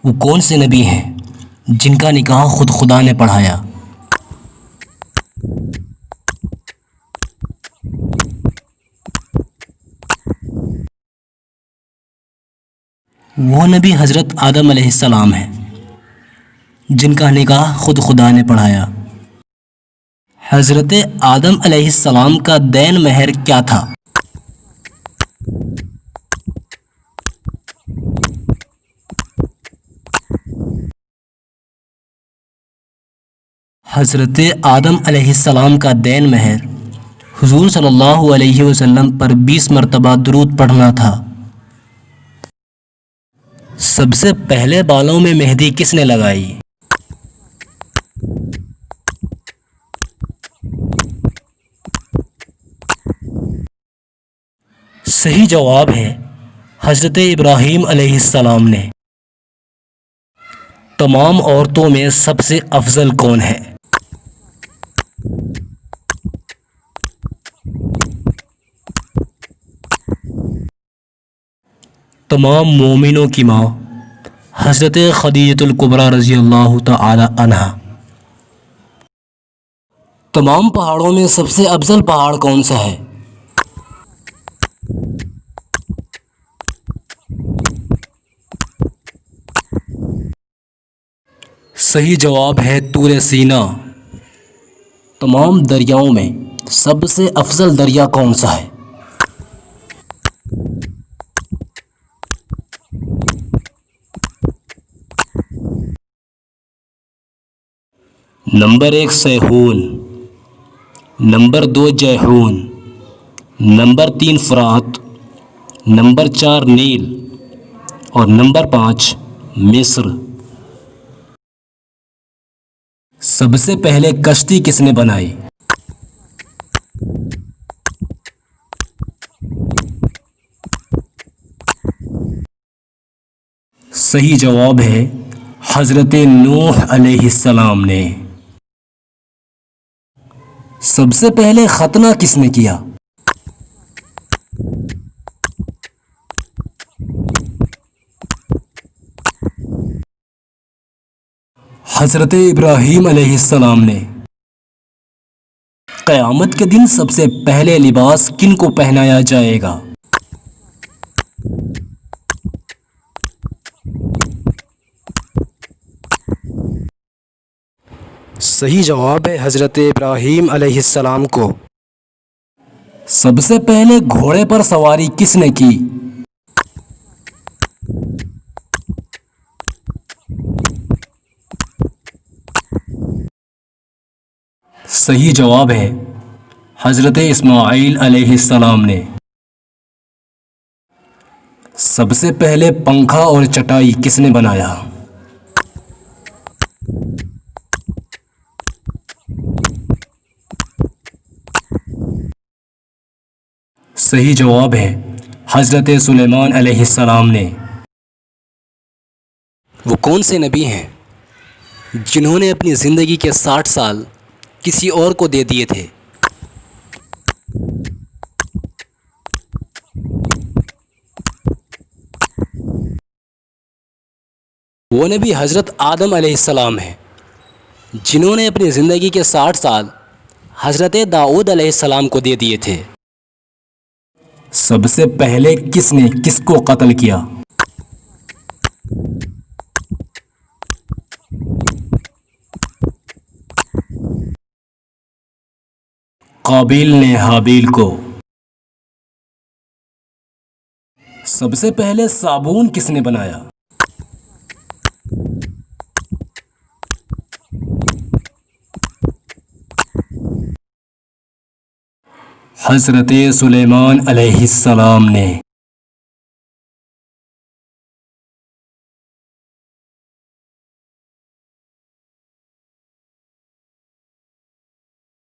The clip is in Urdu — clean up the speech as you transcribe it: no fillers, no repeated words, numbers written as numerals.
وہ کون سے نبی ہیں جن کا نکاح خود خدا نے پڑھایا؟ وہ نبی حضرت آدم علیہ السلام ہیں جن کا نکاح خود خدا نے پڑھایا۔ حضرت آدم علیہ السلام کا دین مہر کیا تھا؟ حضرت آدم علیہ السلام کا دین مہر حضور صلی اللہ علیہ وسلم پر 20 مرتبہ درود پڑھنا تھا۔ سب سے پہلے بالوں میں مہندی کس نے لگائی؟ صحیح جواب ہے حضرت ابراہیم علیہ السلام نے۔ تمام عورتوں میں سب سے افضل کون ہے؟ تمام مومنوں کی ماں حضرت خدیجۃ الکبریٰ رضی اللہ تعالی عنہا۔ تمام پہاڑوں میں سب سے افضل پہاڑ کون سا ہے؟ صحیح جواب ہے طور سینا۔ تمام دریاؤں میں سب سے افضل دریا کون سا ہے؟ نمبر 1 سیہون، نمبر 2 جیحون، نمبر 3 فرات، نمبر 4 نیل اور نمبر 5 مصر۔ سب سے پہلے کشتی کس نے بنائی؟ صحیح جواب ہے حضرت نوح علیہ السلام نے۔ سب سے پہلے ختنہ کس نے کیا؟ حضرت ابراہیم علیہ السلام نے۔ قیامت کے دن سب سے پہلے لباس کن کو پہنایا جائے گا؟ صحیح جواب ہے حضرت ابراہیم علیہ السلام کو۔ سب سے پہلے گھوڑے پر سواری کس نے کی؟ صحیح جواب ہے حضرت اسماعیل علیہ السلام نے۔ سب سے پہلے پنکھا اور چٹائی کس نے بنایا؟ صحیح جواب ہے حضرت سلیمان علیہ السلام نے۔ وہ کون سے نبی ہیں جنہوں نے اپنی زندگی کے 60 سال کسی اور کو دے دیے تھے؟ وہ نبی حضرت آدم علیہ السلام ہیں جنہوں نے اپنی زندگی کے 60 سال حضرت داؤد علیہ السلام کو دے دیے تھے۔ سب سے پہلے کس نے کس کو قتل کیا؟ قابیل نے حابیل کو۔ سب سے پہلے صابن کس نے بنایا؟ حضرت سلیمان علیہ السلام نے۔